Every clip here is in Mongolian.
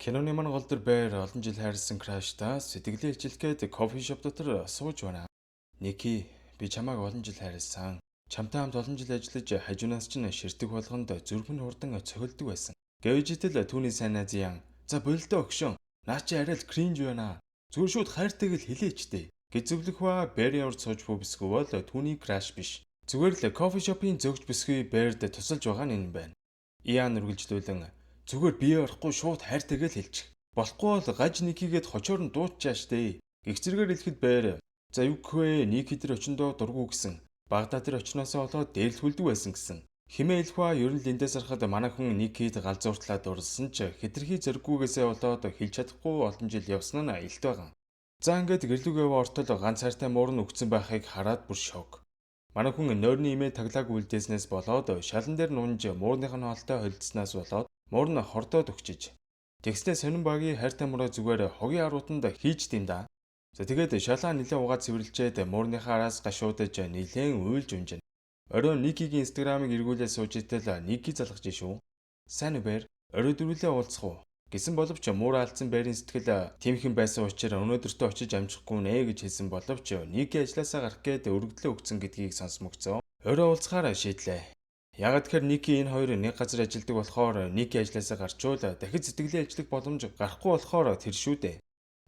Киноны маань гол дүр Бэйр олон жил хайрласан Краштай сэтгэлээ хичээлгээд кофе шоп дотор сууж байна. Ники, би чамайг олон жил хайрласан. Чамтай хамт олон жил ажиллаж хажуунаас ч ширтэг болгонд зүрх нь хурдан цохилдог байсан. Гэвжитэл түүний сайн найз Ян, "За болилдоо өгшөн. Наа чи арай л кринж байна. Зүгээр шууд хайртайг л хэлээчтэй." гэж зөвлөх ба Бэйрийн урд сууж буй бисгүй бол түүний Краш биш. Зүгээр л кофе шопын зөгж бисгүй Бэйрд тусалж байгаа нь энэ байна. Ян үргэлжлүүлэн зүгээр бие орохгүй шууд хайртайгаа л хэлчих. Болохгүй бол гаж Никигээд хочоор нь дууччаа штэ. Гэх зэрэгээр хэлэхэд Бэйр, "За юу гэхвэ, Ники тэр очиндоо дургу гэсэн. Багдад тэр очноосоо болоод дээрлхүүлдэг байсан гэсэн." Химээ хэлхва ер нь линдээс харахад манай хүн Никид галзууртлаа дурлсан ч хэтэрхий зэрэггүйгээсээ болоод хэлж чадахгүй олон жил явсан нь илт байгаа. За ингээд гэрлүүгээ ортол ганц хайртай муурн өгцөн байхыг хараад бүр шок. Манай хүн нойрны имээ таглаагүй үлдээснээс болоод шалан дээр нунж муурных нь хоолтой холдснаас болоод муурн хордоод өгчиж. Тэгснээ сонин багийн хайртай мураа зүгээр хогийн аруутанд хийж дим да. За тэгээд шалаа нилээ угаад цэвэрлжээд муурныхаа араас гашуудаж нилээн уйлж унжина. Оройн Никигийн инстаграмыг эргүүлээ сууж итэл Ники залгаж шүү. "Сайн уу Бэйр? Орой дөрвөлээ уулзах уу?" гэсэн боловч муур алдсан Бэйрийн сэтгэл тэмхэн байсан учраас өнөөдөртөө очиж амжихгүй нэ гэж хэлсэн боловч Ники ажилласаа гарах гээд өргөдлөө өгсөн гэдгийг сонсмогцоо. Орой уулзахаар шийдлээ. Ягаад тэгэхээр Ники энэ хоёр нэг газар ажилладаг болохоор Ники ажилласаа гарчвал дахид сэтгэлийн ажиллах боломж гарахгүй болохоор тэр шүү дээ.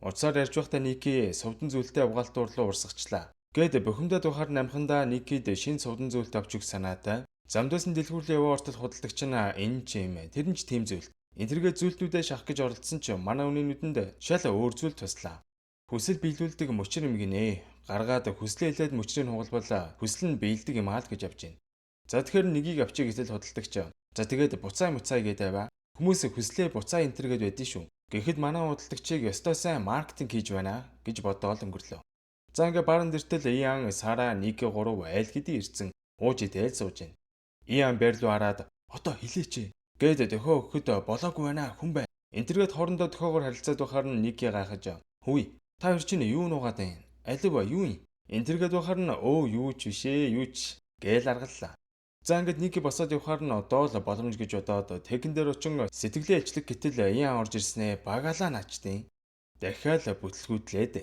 Уцаар ярьж байхдаа Ники сувдан зүйлтэй угаалтуур руу урсгачлаа. Гээд бухимдаад байхаар намхандаа Никид шинэ сувдан зүйлт авч өгөх санаатай. Замдаас нь дэлгүүрлээ яваа ортол худалдагч нь энэ ч юм тэр нь ч тийм зүйл. Энтергээ зүйлтнүүдээ шахах гэж оролдсон ч манай үнийн нүдэнд шал өөр зүйл туслаа. Хүсэл биелүүлдэг мөчр юм гинэ. Гаргаад хүслээ хэлээд мөчрийг хугалбал хүсэл нь биелдэг юм аа л гэж авч байна. За тэгэхээр нэгийг авчиг гэтэл худалдагч. За тэгээд буцаа муцаа гэдэг байва. Хүмүүс хүслээ буцаа энтер гэд байдэн шүү. Гэхэд манай худалдагчийг ёстой сайн маркетинг хийж байна гэж бодоол өнгөрлөө. За ингээ баран дэртэл Ян, Сара, Ники 3 айл хэдий ирсэн ууж идэл сууж байна. Ян Бэйр рүү хараад "Одоо хилээч" гээд дөхөө өгөхөд болоогүй байна хүн байна. Энтергээд хоорондоо дөхөөгөр харилцаад байхаар нь Ники гайхаж "Хүй, та хоёр чинь юу нуугаад байна? Алив юу юм?" Энтергээд байхаар нь "Өө юу ч бишээ юу ч" гээл аргаллаа. За ингээд Ники босоод явахаар нь одоо л боломж гэж бодоод техэн дээр очин сэтгэлээ илчлэг гэтэл Ян орж ирснээ багаалаа наачдیں۔ Дахиад бүтлгүүтлээд.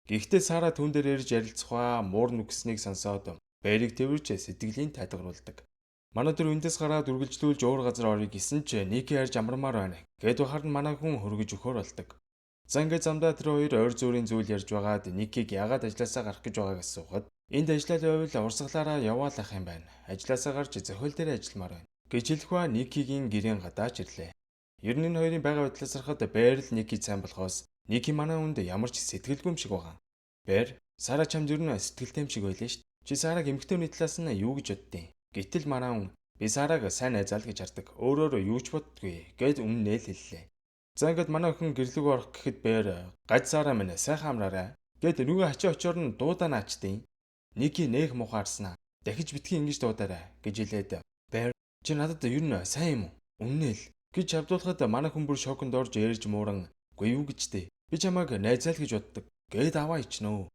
Гэхдээ Сара түн дээр ирж ярилцгаа муур нүгснийг сонсоод Бэйрийг тэрвэрч сэтгэлийн тайлгаруулдаг. Манай дөр үндээс гараад үргэлжлүүлж өөр газар орё гэсэн ч Ники харж амармаар байна. Гээд бахаар нь манай хүн хөргөж өгөхөр болдог. За ингээд замдаа тэр хоёр ойр зөөрийн зүйл ярьж байгаад Никиг яагаад ажилласаа гарах гэж байгааг асуухад "Энд ажиллаад байвал урсгалаараа яваалах юм байна. Ажилласаа гарч зохиол дээр ажилламаар байна" гэж хэлэхва Никигийн гэрийн гадаач ирлээ. Ер нь энэ хоёрын байгаа байдлаас харахад Бэйр л Ники сайн болохоос Ники манай хүнд ямар ч сэтгэлгүй юм шиг байгаа. "Бэйр, Сара чамд ер нь сэтгэлтэй юм шиг байлаа шүү. Чи Сараг эмэгтэйний талаас нь юу гэж боддیں۔ Гэтэл манай хүн би Сараг сайн найзаал гэж хардаг. Өөрөөр юу ч боддгүй" гэд өмнө нь хэллээ. За ингээд манай охин гэрлүүг орох гэхэд Бэйр "Гаж Сара минь сайхан амраарай" гэд нүгэ хачи очоор нь дуудаа наачдیں۔ Ники нээх мухаарснаа. "Дахиж битгий ингэж дуудаарай" гэж хэлээд "Бэйр, чи надад ер нь сайн юм уу? Өмнө л" гэж шавдуулахад манай хүн бүр шоконд орж ээрж мууран "Гүй юу гэжтэй. Би чамайг найзаал гэж боддог" гэд аваа ичнөө.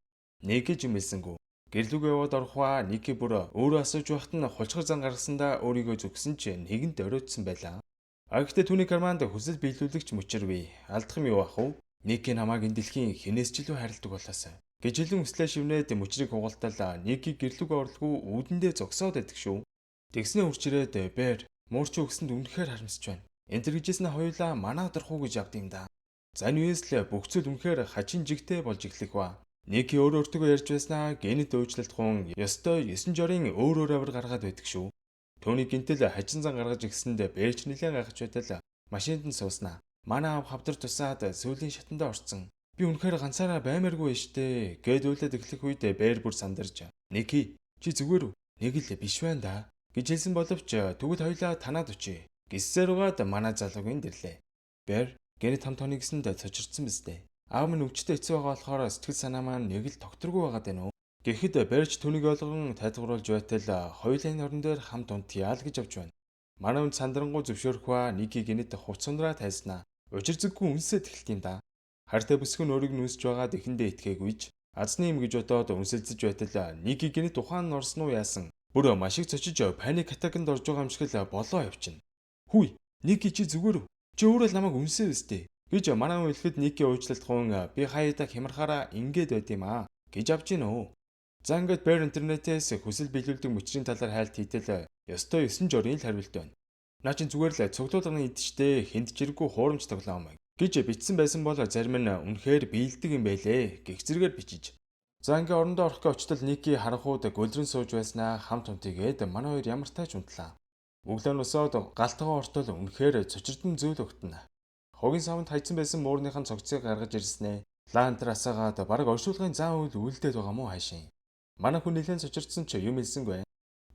Ники ч юм хэлсэнгүү. Гэрлүүгээ яваад орохва Ники бүр өөрөө асууж байхад нь хулчгар зан гаргасандаа өөрийгөө зүгсэн ч нэгэнт оройтсон байлаа. Гэхдээ түүний карманд хүсэл биелүүлэгч мөчр бий. Алдах юм юу ах вэ? Ники намайг энэ дэлхийн хинээс ч илүү хайрладаг болоосаа гэж хэлэн өслөө шивнээд мөчрийг хугалтал Ники гэрлүүгээ орлгүй үүдэндээ зогсоод байдаг шүү. Тэгснээ үрчирээд "Бэйр, муурч өгсөнд үнэхээр харамсаж байна. Энтэр гэжсэн хоёулаа манаа дурхуу гэж авд юм да." За нүүээс л бүх зүйл үнэхээр хачин жигтэй болж эхлэх ба. Ники өөр өөртөө ярьж байснаа генет өөчлөлтхүүн ёстой 9 жорын өөр өөр авир гаргаад байдаг шүү. Төвний гинтэл хачин зан гаргаж ирсэнд Бэйрч нэлээд гайхаж байтал машинд нь сууснаа. Манай аав хавдар тусаад сүүлийн шатандаа орцсон. "Би үнэхээр ганцаараа баймааргүй штэ" гэд үйлдэл эхлэх үед Бэйр бүр сандарч "Ники, чи зүгээр үү? Нэг л биш байна да" гэж хэлсэн боловч тэгвэл хоёлаа танаад очие гэссээр угаад манай залуугийн дэрлээ. "Бэйр, генет хамт хоны гэсэнд цочирдсан биз дээ. Аав минь өвчтөе хэцүү байгаа болохоор сэтгэл санаа маань нэг л тогтворгүй байгаад байна уу?" Гэхэд Бэйрч түүнийг ойлгон тайлбарлаж байтал хоёулын орон дээр хамт унтъя л гэж авч байна. Манай үнд сандрангуй зөвшөөрөхва Ники генет хувцсандраа тайснаа. Учир зүггүй үнсээд эхэлт юм да. Хартай бүсгүй нь өөрийг нүсж байгаад эхэндээ итгээгүй ч азны юм гэж бодоод үнсэлцэж байтал Ники генет ухаан нь орсон уу яасан. Бүр маш их цочиж паник атаканд орж байгаа юм шиг л болоо явчихна. "Хүй, Ники чи зүгээр үү? Чи өөрөө л намайг үнсээ өстэй. гэж манай хүн хэлэхэд Ники уучлалт хуун би хаяада хямрахаараа ингээд байд юм аа гэж авч гин үү. За ингээд Бэр интернетээс хүсэл биелүүлдэг мөчрийн талаар хайлт хийтэл ёстой 9 журийн л хариулт байна. Наа чин зүгээр л цуглуулгын идчтэй хэнд жирэггүй хуурамч тоглоом гэж бичсэн байсан бол зарим нь үнэхээр биелдэг юм байлээ гэх зэрэгээр бичиж. За ингээ орондоо орох гэж очтол Ники харанхууд гөлрөн сууж байснаа хамт унтигээд манай хоёр ямар тач унтлаа. Өглөө нь өсөөд галтгоо ортол үнэхээр цочирдон зөөл өгтөнө. Хогийн савнд хайцсан байсан муурныхан цогцыг гаргаж ирснээ. Лаантар асаагаад бараг оршуулгын зан үйл үлдээд байгаа мó хайшин. Манай хүн нэлээд цочирдсан ч юм хэлсэнгүй.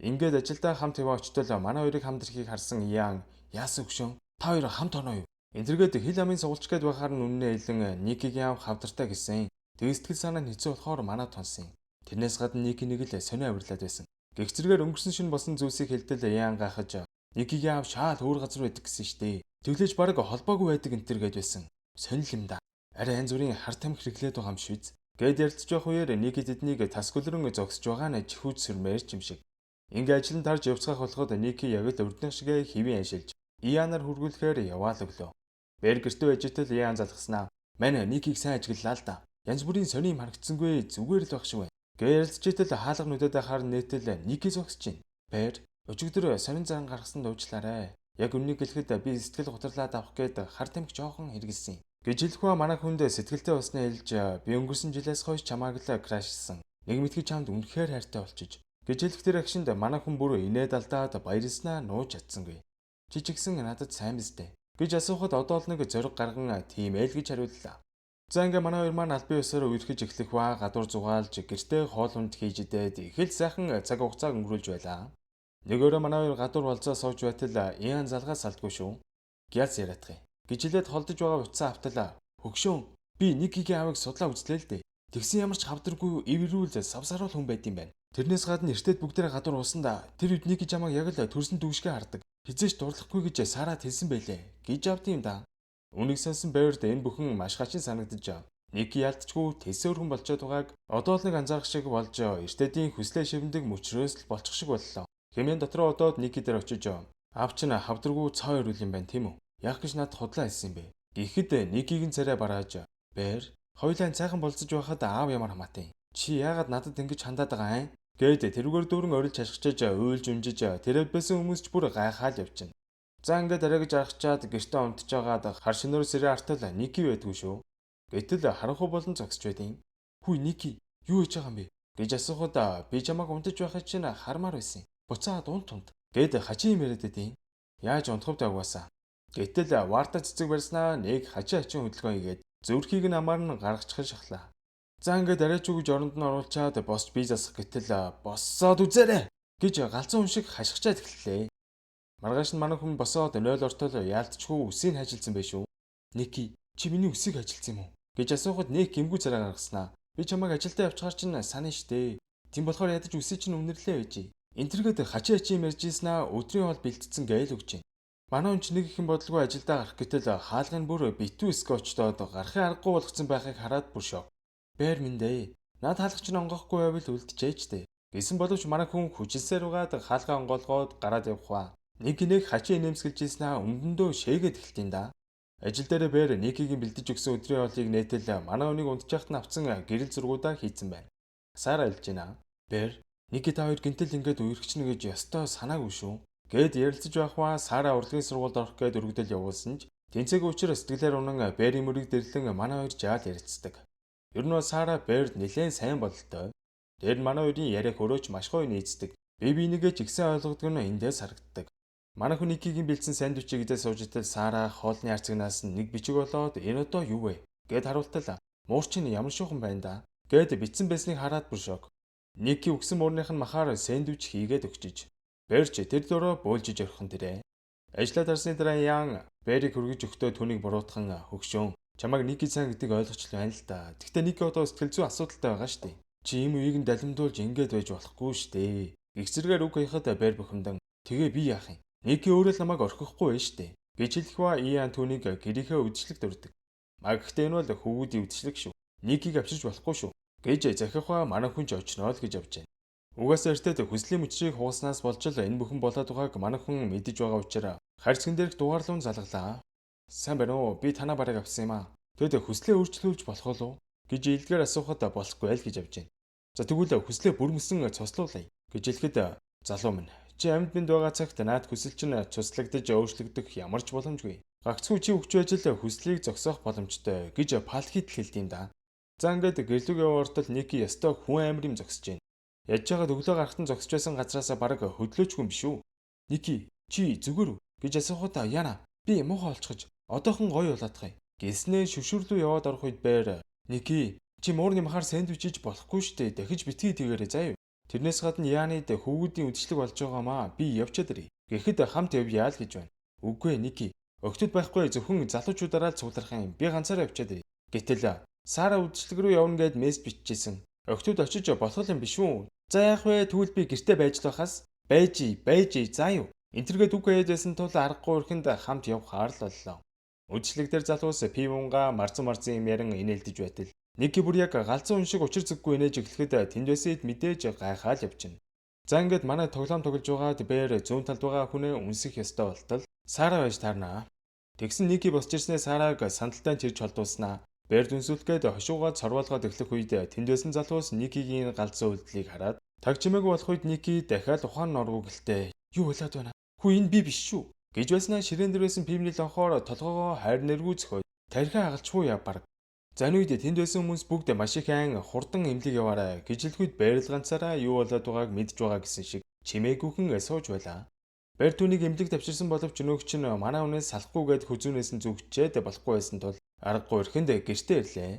Ингээд ажилдаа хамт яваа очтол манай хоёрыг хамт ирэхийг харсан Яан яасан хөшөө та хоёр хамт оноо юу? Энтергээд хил амын суулчгээд байхаар нь үннээ хэлэн Никигийн аав хавдартай гэсэн. Тэг сэтгэл санаа нь хэцүү болохоор манад тонсон. Тэрнээс гадна Ники нэг л сонио авирлаад байсан. Гэх зэрэгээр өнгөрсөн шин босон зүйлсийг хэлтэл Яан гахаж Никигийн аав шаал өөр газар байдаг гэсэн штэ. Тэглэж бараг холбоогүй байдаг энтер гээд байсан. Сонир юм да. Арай янз бүрийн хар тамхи хэрэглээд байгаа юм швиз. Гээд ярилцж байх үеэр Ники тэднийг тасгүлрэн зогсож байгаа нь чихүүж сэрмээр юм шиг. Ингээ ажил нь тарж явцгаах болоход Ники яг л урдных шигээ хэвэн ажиллаж Ианаар хүргүүлэхээр яваал өглөө. Бэр гэртээ байж итэл Иан залгаснаа. Манай Никийг сайн ажиглалаа л да. Янз бүрийн сонирм харагдсангүй зүгээр л байх шиг байна. Гээ ярилцж итэл хаалга нүдэд ахаар нээтэл Ники зогсож байна. Бэр өчигдөр сонин зан гаргасан дуучлаарэ. Яг үннийг хэлэхэд би сэтгэл гутралаад авах гээд хар тамхи жоохон хэрэгэлсэн. Гэж хэлэхүү манай хүнд сэтгэлтэй болсноо хэлж би өнгөрсөн жилээс хойш чамааг л крашсан. Нэг мэдхий чамд үнэхээр хайртай болчих. Гэж хэлэхдээ агшинд манай хүн бүр инээд алдаад баярлснаа нууж чадсангүй. Чи ч гэсэн надад сайн биз дээ. Гэж асуухад одоо л нэг зориг гарган тийм ээ л гэж хариуллаа. За ингээ манай хоёр маань албан ёсоор үерхэж эхлэх ба гадуур зугаалж гэртээ хоол унд хийж идээд их л сайхан цаг хугацаа өнгөрүүлж байлаа. Нэг өрөө манай хоёр гадуур болцоо сууж байтал Иан залгаас алдгүй шүү. Гяз яриадах юм. Гэж хэлээд холдож байгаа утсаа авталаа. Хөгшөөн би Никигийн аавыг судлаа үзлээ л дээ. Тэгсэн ямар ч хавдргүй эвэрүүл савсаруул хүн байд юм байна. Тэрнээс гадна эртэд бүгдээ гадуур уусандаа тэр үед Ники чамайг яг л төрсөн дүүшгээ хардаг. Хизээш дурлахгүй гэж Сарад хэлсэн байлээ. Гэж авд юм да. Үнийг сонсон Бэрд энэ бүхэн маш хачин санагдаж. Ники ялтчгүй тэсээр хүн болчиход байгааг одоо л нэг анзаарах шиг болж эртэдийн хүслээ шивндэг мөчрөөс л болчих шиг боллоо. Хэмээн дотроо одоод Ники дээр очиж авч нь хавдргүй цоо өрүүл юм байна тийм үү? Яг гэж надад худлаа хэлсэн юм бэ. Гэхдээ Никигийн царай барааж Бэр хоёулаа цайхан болцож байхад аав ямар хамаатай. Чи яагаад надад ингэж хандаад байгаа юм? Гээд тэрүүгээр дүүрэн орилж хашгичаж уйлж унжиж тэрэд байсан хүмүүс ч бүр гайхаал явчихна. За ингээд арай гэж аргачаад гэртээ унтж байгаад хар шинээр сэрээ артал Ники байдгүй шүү. Гэтэл харанхуй болон зогсож байдیں۔ Хүй Ники юу хийж байгаа юм бэ? Гэж асуухад би чамайг унтаж байхад чинь хармаар байсан. Буцаад унт. Гээд хачи юм яриад байдیں۔ Яаж унтахвд агваасаа. Гэтэл варта цэцэг барьснаа нэг хачин хөдөлгөөн хийгээд зүрхийг нь амаар нь гаргачихсан шахлаа. За ингээд арайч үгж оронд нь оруулчаад босч бие засах гэтэл боссоод үзээрэй гэж галзуу хүн шиг хашгичаад эхэллээ. Маргааш нь манай хүн босоод 0 ортол яалтчгүй үсийг хажилсан байх шүү. Ники чи миний үсийг хажилсан юм уу? Гэж асуухад нэг гимгүү царай гаргаснаа. Би чамайг ажилдаа явчихаар чинь санаа штэ. Тийм болохоор ядаж үсийг чинь үнэрлээ байж. Энтергээд хачи юм ярьж ийснаа өдрийн хоол бэлтцсэн гээл өгч. Манай хүн ч нэг их юм бодлого ажилдаа гарах гэтэл хаалгын бүр битүү эсгэ очтоод гарахын аргагүй болгоцсон байхыг хараад бүр шок. Бэр минь наад хаалгач нь онгохгүй байвал үлдчихэжтэй. Гэсэн боловч манай хүн хүчилсээр угаад хаалгаа онгоолгоод гараад явах ба. Нэг хачи нэмсгэлж ийснаа өмдөндөө шээгээд эхэлтийн да. Ажил дээр Бэр Никигийн бэлдэж өгсөн өдрийн хоолыг нээтэл манай хүнийг унтчихт нь авцсан гэрэл зургуудаа хийцэн байна. Сара хэлж байна. Бэр Ники та хоёр гинтэл ингээд үерхчнэ гэж ёстой санаагүй шүү. Гээд ярилцаж байх ба Сара урлагийн сургуульд орох гээд өргөдөл явуулсан ч тэнцээгүй учраас сэтгэлээр унан Бэрийн мөрийг дэрлэн манай хоёр жаал ярилцдаг. Ер нь бол Сара Бэрд нэлээд сайн бололтой. Тэр нь манай хоёрын яриаг өрөөч маш гоё нийцдэг. Би нэгэ ч ихсэн ойлгодог нь эндээс харагддаг. Манай хүн Никигийн бэлдсэн сандвичийг идэж сууж итэл Сара хоолны арцагнаас нэг бичиг болоод энэ одоо юу вэ гэд харуултал. Муурч нь ямар шуухан байна да. Гээд битсэн байсныг хараад бүр шок. Ники өгсөн муурных нь махаар сандвич хийгээд өгчиж. Бэрч тэр дөрөө бөөлжиж орхон тэрэ. Ажлаа дарсны дараа Ян Бэрийг хөргөж өгтөө түүнийг буруутхан хөгшөөн. Чамайг Ники сайн гэдгийг ойлгочлоо байна л да. Гэхдээ Ники одоо сэтгэл зүй асуудалтай байгаа штэ. Чи ийм үеийг нь далимдуулж ингэж байж болохгүй штэ. Их зэрэгээр үг хаяхад Бэр бухимдан. Тэгээ би яах юм? Ники өөрөө л намайг орхихгүй байж штэ. Гэж хэлэх ба Ян түүнийг гэрийнхээ үдшилтэд өрдөг. Гэхдээ энэ бол хөвгүүдийн үдшилэг шүү. Никиг авчирч болохгүй шүү. Гэж захих ба манай хүн ч очноо л гэж авч байна. Угаасаа эртээд хүслийн мөчрийг хууснаас болж л энэ бүхэн болоод байгааг манай хүн мэдэж байгаа учраас харьцан дээрх дугаарлуун залгалаа. Сайн байна уу? Би танаа бараг авсан юм аа. Тэгэд хүслээ өөрчлүүлж болох уу? Гэж илгээр асуухад болохгүй аль гэж авч байна. За тэгвэл хүслээ бүрмөсөн цуслуулъя гэж хэлэхэд залуу минь чи амьд бинд байгаа цагт наад хүсэл чинь цуслагдаж өөрчлөгдөх ямар ч боломжгүй. Гагцхүү чи өгч байж л хүслийг зогсоох боломжтой гэж Палхид хэлд юм да. За ингээд гэрлүүг яваартал Ники ёстой хүн амир юм зогсож байна. Яж байгаад өглөө гарахтан зогсож байсан газраасаа бараг хөдлөөчгүй юм биш үү? Ники чи зүгээр үү? Гэж асуухад яана би муухай олцгож одоохон гоё болоодах юм. Гэлснээ шүвшүрлүү яваад орох үед байр. Ники чи муурны махаар сэндвич хийж болохгүй штэ. Дахиж битгий тэгээрэй заа юу. Тэрнээс гадна Яанид хүүгүүдийн үдшилэг болж байгаамаа. Би явчаад ирье. Гэхэд хамт явъя л гэж байна. Үгүй Ники. Өгтөд байхгүй зөвхөн залуучуудаараа л цугларах юм. Би ганцаараа явчаад ирье. Гэтэл Сара үдшилэг рүү явна гэд мессеж бичижсэн. Өгтөд очиж болох юм биш үү? За яах вэ? Тэгвэл би гэртээ байж л байхаас байж заа юу. Энтергээд үг хэлжсэн тул аргагүй өрхөнд хамт явахаар л боллоо. Үдшилэг дээр залуус пивунга марзан юм яран инээлдэж байтал Ники бүр яг галзуу хүн шиг учир зүггүй инээж эхлэхэд тэнд байсад мэдээж гайхаад явчихна. За ингээд манай тоглоом тоглож байгаад бээр зүүн талд байгаа хүнээ үнсэх ёстой болтол Сара байж таарнаа. Тэгсэн Ники босч ирснээр Сараг сандалтай чирж холдуулснаа. Бээр дүнсүүлгээд хошуугаад цорвоолгоод эхлэх үед тэнд байсан залуус Никигийн галзуу үйлдэлийг хараад таг чимээгүй болох үед Ники дахиад ухаан норгоо гэлтэй. Юу болоод байна? Хүү энэ би биш шүү. Гэж байснаа ширээн дээр байсан пивний лонхоор толгоогоо хайр нэргүй зөхөөд тархиа хагалчихгүй яа баг. За энэ үед тэнд байсан хүмүүс бүгд маш их айн хурдан эмнэлэг яваарай гэж хэлэхэд байрал ганцаараа юу болоод байгааг мэдж байгаа гэсэн шиг чимээгүйхэн сууж байлаа. Байр түүнийг эмнэлэг тавьчирсан боловч өнөөгч нь манай хүнээс салахгүйгээд хүзүүнээс нь зүгчээд болохгүй байсан тул аргагүй өрхөнд гэртээ ирлээ.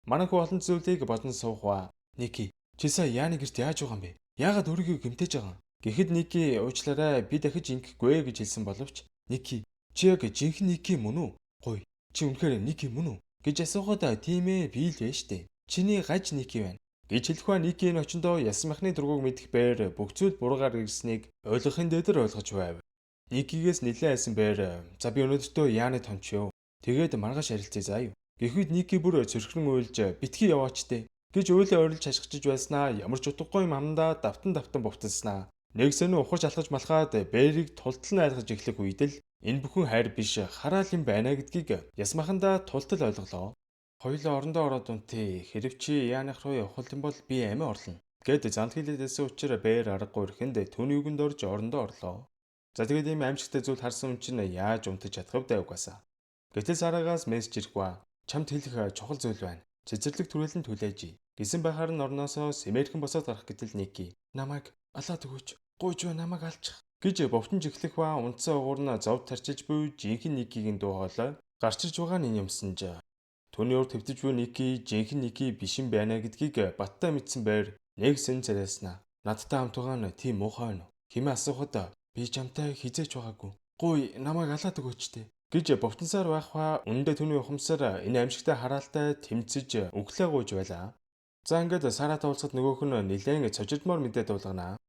Манай хүү олон зүйлийг бодон суухва. Ники чи сая Яаны гэрт яаж байгаа юм бэ? Яагаад өөрийгөө гэмтэж байгаа юм? Гэхэд Ники уучлаарай би дахиж ингэхгүй гэж хэлсэн боловч Ники чи яг жинхэнэ Ники мөн үү? Гуй чи үнэхээр Ники мөн үү? Гэж асуухад тийм ээ би л байж штэ. Чиний гаж Ники байна. Гэж хэлэхва Ники энэ очиндоо ясан махны дургуг мэдэх байр бүх зүйл буруугаар ирснийг ойлгохын дэдэр ойлгож байв. Никигээс нэлээд айсан байр. За би өнөөдөртөө Яаны томчё. Тэгээд маргааш харилцъя заа юу. Гэхэд Ники бүр цөрхрөн уйлж битгий яваачтэй гэж уйлаа ойрлж хашгичж байснаа ямар ч утгагүй юм амдаа давтан бовтолснаа. Нэг сонин ухаж алхаж малхаад бэрийг тултал найлгаж эхлэх үед л энэ бүхэн хайр биш хараал юм байна гэдгийг ясмахандаа тултал ойлголоо. Хоёулаа орондоо ороод унтъя. Хэрв чи Яаных руу явах юм бол би амиа орлоно. Гэт зант хилээдсэн учраас бээр аргагүй ихэнд түүний үгэнд орж орондоо орлоо. За тэгээд ийм аимшигтай зүйл харсан хүн чинь яаж унтаж чадах вэ угаасаа. Гэтэл Сарагаас мессеж ирэх чамд хэлэх чухал зүйл байна. Цэцэрлэг түрээлэн түлээж. Гисэн байхаар нь орноосоо сэмэрхэн босоод гарах гэтэл Ники намайг алаад өгөөч. Гуйж ба намайг алчих гэж бовтонж эхлэх унтсан угуурна зовд тарчиж буй жинхэнэ Никигийн дуу хоолой гарч ирж байгаа нь юмсанж. Түүний урд твтэж буй Ники жинхэнэ Ники биш юм байна гэдгийг баттай мэдсэн байр нэг сэн царайснаа. Надтай хамт байгаа нь тийм муухай байна уу? Хэмээ асуухад би чамтай хизээч байгаагүй. Гуй намайг алаад өгөөчтэй гэж бовтонсаар байхва үнэндээ түүний ухамсар энэ аимшигтай хараалтай тэмцэж өглөө гуйж байлаа. За ингээд Саратай уулзахад нөгөөх нь нэлээд цожидмор мэдээ дуулганаа.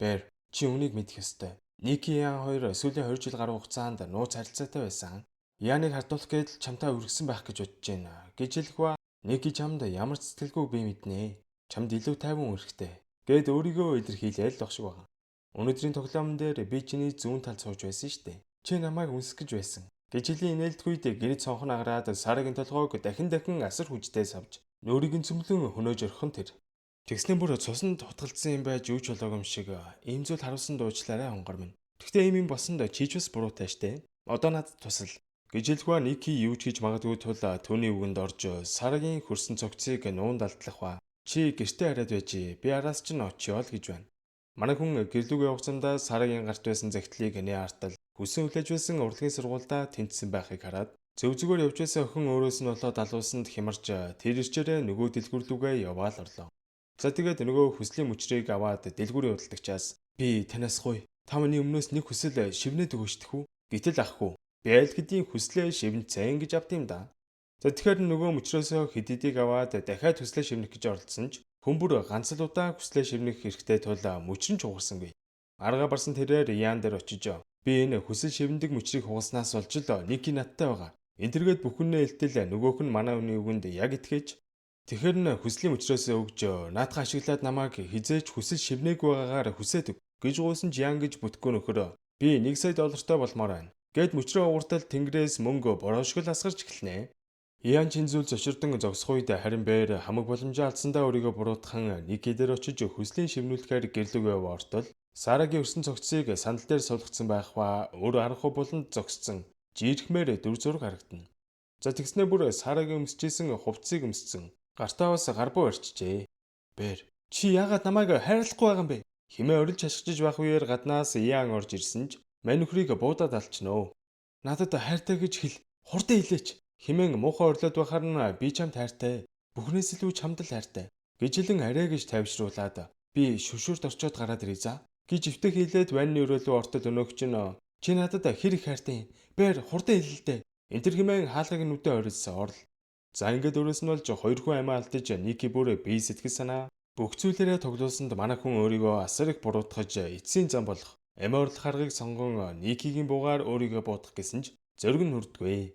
Байр чи үнийг мэдэх ёстой. Ники Яан хоёр сүүлийн 2 жил гаруй хугацаанд нууц харилцаатай байсан. Яаныг хардуулах гээд чамтай үргэсэн байх гэж бодож байна гэж хэлэхва. Ники чамд ямар ч сэтгэлгүй би мэднэ. Чамд илүү тайван өрхтэй гэд өөрийгөө илэрхийлээл л багш байгаа. Өнөөдрийн тоглоомн дээр би чиний зүүн талд сууж байсан штэ. Чи намайг үнсэх гэж байсан. Гэж хэлэн инээлтгүйд гэрэл цонхон агараад Сарагийн толгойг дахин асар хүчтэй савж нөөрийг нь цөмлөн хөнөөж орхон тэр. Тэгснээ бүр цуснд хутгалдсан юм байж юу ч болоогүй юм шиг ийм зүйл харуулсан дуучлаарай хонгор минь. Тэгтээ ийм юм босонд чийч бас буруутай штэ. Одоо надад тусал. Гэж хэлэхва Ники юу ч хийж магадгүй тул түүний үгэнд орж Сарагийн хөрсөн цогцыг нуунд алдлах. Чи гэртээ хараад байж би араас чинь очиё л гэж байна. Манай хүн гэрлүүг явах замдаа Сарагийн гарт байсан загтлыг нэ артал хүссэн хүлээж байсан урлагийн сургуультай тэнцсэн байхыг хараад зөв зүгээр явж байсан охин өөрөөс нь болоод алуусанд хямарч тэр ирчээрээ нөгөө дэлгүүрлүүгээ яваал орлоо. За тэгээд нөгөө хүслийн мөчрийг аваад дэлгүүрийн худалдагчаас би танаас гуй. Та миний өмнөөс нэг хүсэл шивнээд өгөөчдөх үү? Гэтэл ахгүй. Би аль хэдийн хүслээ шивнцэн гэж авд юм да. За тэгэхээр нөгөө мөчрөөсөө хэдийдийг аваад дахиад хүслээ шивнэх гэж оролдсон ч хүмбүр ганц л удаа хүслээ шивнэх хэрэгтэй тул мөчрөн ч угарсангүй. Арга барсан тэрээр Яан дээр очиж би энэ хүсэл шивндэг мөчрийг хугаснаас болж л Ники надтай байгаа. Энтергээд бүхнээ илтэл нөгөөх нь манай хүний үгэнд яг итгэж тэгэхэр нь хүслийн мөчрөөсөө өгж наадхан ашиглаад намайг хизээж хүсэл шивнээг байгаагаар хүсээд өг гэж гуйсан ч Яан гэж бүтггүй нөхөр би $1 сая болмоор байна Гэт мөчрөө ууртал тэнгэрээс мөнгө бороошгол асгарч эхэлнэ. Ян чинзүүл зочирдон зогсох үед харин Бэйр хамаг боломжоо алдсандаа өөрийгөө буруутхан Ники дээр очиж хүслийн шивнүүлэхээр гэрлүүгээ ортол Сарагийн өрсөн цогцыг сандал дээр суулгацсан байх ба өөр аргагүй буланд зогссон жиирхмээр дүр зураг харагдана. За тэгснээ бүр Сарагийн өмсөжсэн хувцсыг өмссөн. Гартаа бас гарбуу орчжээ. Бэйр, чи яагаад намайг хайрлахгүй байгаа юм бэ? Химээ орилж хашгиж байх үеэр гаднаас Ян орж ирсэн ч мань нөхрийг буудаад алчнаа. Надад хайртай гэж хэл. Хурдан хэлээч. Химэн муухай орлоод байхаар нь би чамд хайртай. Бүхнээс илүү чамд л хайртай. Гэж хэлэн арай гэж тайвшруулад би шүршүрт орчоод гараад ирээ за. Гэж өвтө хийлээд ванны өрөөлөө ортол өнөөгч нь чи надад хэр их хайртай юм. Бэйр хурдан хэлэлтэй. Энтэр химэн хаалгыг нүдэ орилсан орл. За ингээд өрөөс нь болж хоёр хүн амиа алдаж Ники бүр бие сэтгэл санаа бүх зүйлээрээ тоглоосонд манай хүн өөрийгөө асар их буруутгаж эцсийн зам болох амиа орлох аргыг сонгон Никигийн буугаар өөрийгөө буутгах гэсэн ч зориг нь хүрдэггүй.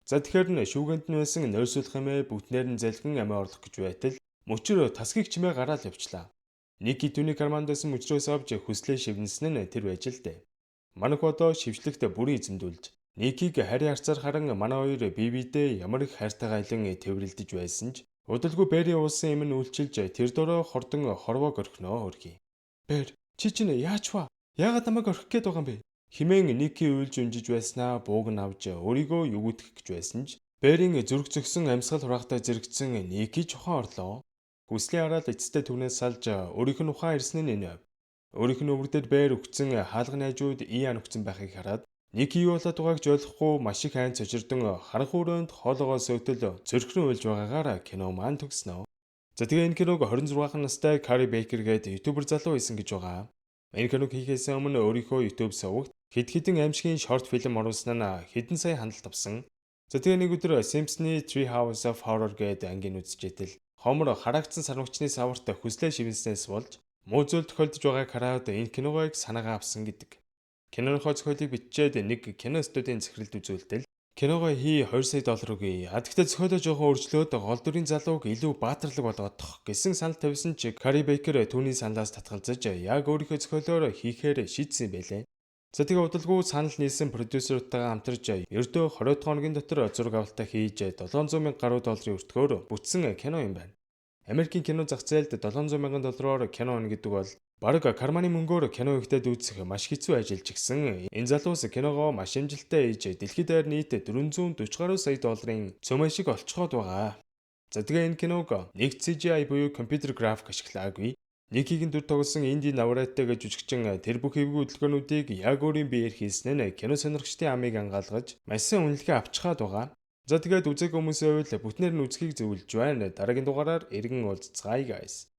За тэгэхээр нь шүүгэнд нь байсан нойрсуулах хэмээн бүтнээр нь залхин амиа орлох гэж байтал мөчрөө тасгийг чимээ гараад явчлаа. Ники түүний кармандаас мөчрөөс авч хүслээ шивнэсэн нь тэр байж л дээ. Манайх одоо шившлэгт бүрийн эзэмдүүлж Никиг харийн харцаар харан манай хоёр бие биедээ ямар их хайртайгаа айлан тэврэлдэж байсан ч удалгүй Бэйрийн уусан юм нь үйлчилж тэр дороо хордон хорвоог орхиноо хөрхий. Бэйр, чи чинь яач вэ? Яагаад намайг орхих гээд байгаа юм бэ? Химэн Ники уйлж өнжиж байснаа бууг нь авч өөрийгөө югүйтгэх гэж байсан ч Бэйрийн зүрх зөксөн амьсгал хураатай зэрэгцэн Ники чухаа орлоо. Хүслийн араал эцэстээ түүнээс салж өөрийнх нь ухаан ирсэн нь энэ. Өөрийнх нь өвөрдөд Бэйр өгцөн хаалганы хажууд Ян өгцөн байхыг хараад Ники юу болоод байгааг ч ойлгохгүй маш их айн цочирдон харанх өрөөнд хоолоогоо сөйтөл зөрхрөн уйлж байгаагаар кино маань төгснө. За тэгээ энэ киног 26 настай Кари Бейкер гээд ютубер залуу хийсэн гэж байгаа. Энэ киног хийхээс өмнө өөрийнхөө YouTube сувагт хэд хэдэн аимшигын шорт фильм оруулсан нь хэдэн сая хяналт авсан. За тэгээ нэг өдөр Simpsons Tree House of Horror гээд ангийн үзчихэд хомор харагдсан сармагчны саварт хүслээ шивнэснээс болж муу зүйл тохиолдож байгааг хараад энэ киногойг санаагаа авсан гэдэг. Киноныхоо зохиолыг бичээд нэг кино студийн захиралд үзүүлтэл киногоо хий $2 сая өгье. Гэхдээ зохиолоо жоохон өөрчлөөд гол дүрийн залууг илүү баатарлаг болгоодох гэсэн санал тавьсан ч Кари Бейкер түүний саналаас татгалзаж яг өөрийнхөө зохиолоор хийхээр шийдсэн байлээ. За тэгээ удалгүй санал нийлсэн продюсеруудтайгаа хамтарч ердөө 20 хоногийн дотор зураг авалтаа хийж $700,000 өртгөөр бүтсэн кино юм байна. Америкийн кино зах зээлд $700,000 кино онно гэдэг бол бараг карманы мөнгөөр кино ихтэйд үзэх маш хэцүү ажил ч гэсэн энэ залуус киногоо маш амжилттай хийж дэлхийд даяар нийт $440 гаруй сая цөмөө шиг олцоход байгаа. За тэгээ энэ киног нэг CGI буюу компьютер график ашиглаагүй. Никигийн дүр тоглосон инди навраттай гэж жүжигчин тэр бүх эвгүй хөдөлгөөнүүдийг яг өөрийн биеэр хийсэн нь кино сонирхчдын амийг ангаалгаж маш сайн үнэлгээ авчихад байгаа. За тэгээд үзег хүмүүсээ үйл бүтнээр нь үзхийг зөвлөж байна. Дараагийн дугаараар эргэн уулзцгаая guys.